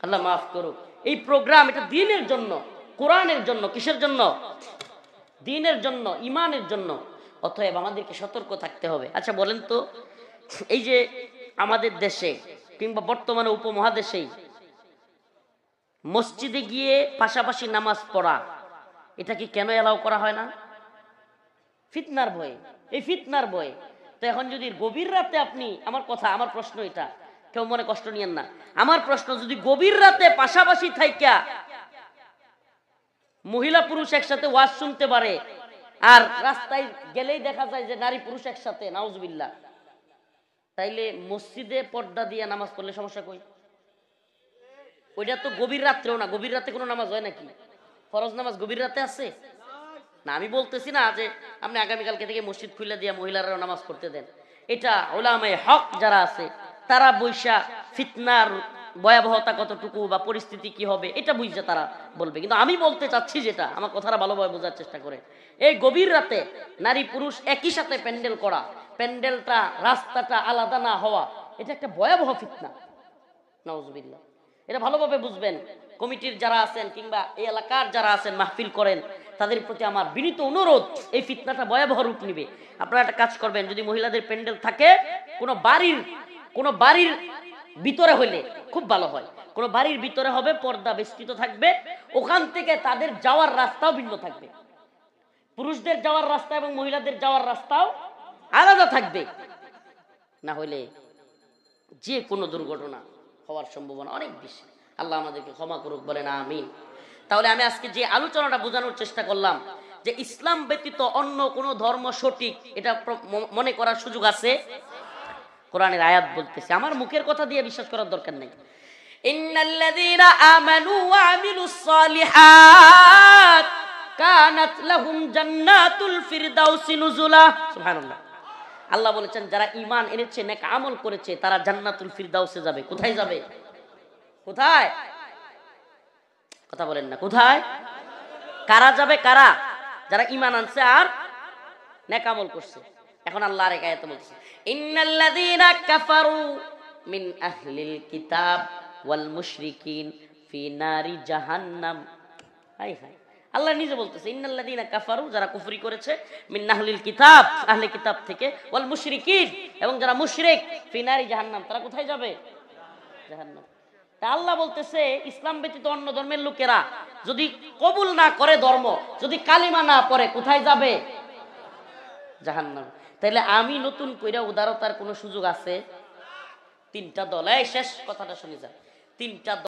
আল্লাহ মাফ করুক। এই প্রোগ্রাম এটা দ্বীনের জন্য, কোরআনের জন্য, কিসের জন্য? দ্বীনের জন্য, ইমানের জন্য। অতএব আমাদেরকে সতর্ক থাকতে হবে। আচ্ছা বলেন তো, এই যে আমাদের দেশে কিংবা বর্তমানে উপমহাদেশেই মসজিদে গিয়ে পাশাপাশি নামাজ পড়া, এটা কি কেন এলাও করা হয় না? ফিতনার ভয়ে। এই ফিতনার ভয়ে। তো এখন যদি গভীর রাতে আপনি, আমার প্রশ্ন এটা, কেউ মনে কষ্ট নিয়েন না, আমার প্রশ্ন, যদি গভীর রাতে পাশাপাশি থাইকা মহিলা পুরুষ একসাথে ওয়াজ শুনতে পারে, আর রাস্তায় গেলেই দেখা যায় যে নারী পুরুষ একসাথে, নাউজুবিল্লাহ, তাইলে মসজিদে পর্দা দিয়ে নামাজ পড়লে সমস্যা কই? ওইটা তো গভীর রাত্রেও না। গভীর রাতে কোনো নামাজ হয় নাকি? ফরজ নামাজ গভীর রাতে আছে না? আমি বলতেছি না যে আপনি আগামীকালকে থেকে মসজিদ খুলে দিয়ে মহিলারাও নামাজ পড়তে দেন। এটা উলামায়ে হক যারা আছে তারা বৈশা ফিতনার ভয়াবহতা কতটুকু বা পরিস্থিতি কি হবে এটা বুঝে তারা বলবে। কিন্তু আমি বলতে চাচ্ছি যেটা, আমার কথাটা ভালোভাবে বোঝার চেষ্টা করে, এই গভীর রাতে নারী পুরুষ একই সাথে প্যান্ডেল করা, প্যান্ডেলটা রাস্তাটা আলাদা না হওয়া, এটা একটা ভয়াবহ ফিতনা, নাউজুবিল্লাহ। এটা ভালোভাবে বুঝবেন। কমিটির যারা আছেন কিংবা এই এলাকার যারা আছেন মাহফিল করেন, তাদের প্রতি আমার বিনীত অনুরোধ, এই ফিতনাটা ভয়াবহ রূপ নিবে। আপনারা একটা কাজ করবেন, যদি মহিলাদের প্যান্ডেল থাকে কোনো বাড়ির ভিতরে হইলে খুব ভালো হয়। কোনো বাড়ির ভিতরে হবে, পর্দা বেষ্টিত থাকবে, ওখান থেকে তাদের যাওয়ার রাস্তাও ভিন্ন থাকবে। পুরুষদের যাওয়ার রাস্তা এবং মহিলাদের যাওয়ার রাস্তাও আলাদা থাকবে। না হলে যে কোনো দুর্ঘটনা হওয়ার সম্ভাবনা অনেক বেশি। আল্লাহ আমাদেরকে ক্ষমা করুক, বলেন আমিন। তাহলে আমি আজকে যে আলোচনাটা বোঝানোর চেষ্টা করলাম যে ইসলাম ব্যতীত অন্য কোনো ধর্ম সঠিক, এটা মনে করার সুযোগ আছে? কোরআনের আয়াত বলতেছে, আমার মুখের কথা দিয়ে বিশ্বাস করার দরকার নেই। ইন্নাল্লাযীনা আমানু ওয়া আমিলুস সালিহাত কানাত লাহুম জান্নাতুল ফিরদাউসি নুজুলা। সুবহানাল্লাহ। আল্লাহ বলেছেন যারা ঈমান এনেছে, নেক আমল করেছে, তারা জান্নাতুল ফিরদাউসে যাবে। কোথায় যাবে? কোথায়? কথা বলেন না, কোথায়? কারা যাবে? কারা? যারা ঈমান আনছে আর নেক আমল করছে। এখন আল্লাহ আরেক আয়াতে বলছে, ইন্নাল্লাযীনা কাফারু মিন আহলিল কিতাব ওয়াল মুশরিকিন ফি নারি জাহান্নাম। হাই হাই, আল্লাহ নিজে বলতেছে ইন্নাল্লাযীনা কাফারু, যারা কুফরি করেছে, মিন আহলিল কিতাব, আহলে কিতাব থেকে, ওয়াল মুশরিকিন, এবং যারা মুশরিক, ফি নারি জাহান্নাম, তারা কোথায় যাবে? জাহান্নাম। তা আল্লাহ বলতেছে ইসলাম ব্যতীত অন্য ধর্মের লোকেরা যদি কবুল না করে ধর্ম, যদি কালিমা না পড়ে, কোথায় যাবে? জাহান্নাম। তাইলে আমি নতুন কইরা উদারতার কোনো সুযোগ আছে? তিনটা দল, এই শেষ কথাটা শুনে যা, তিনটা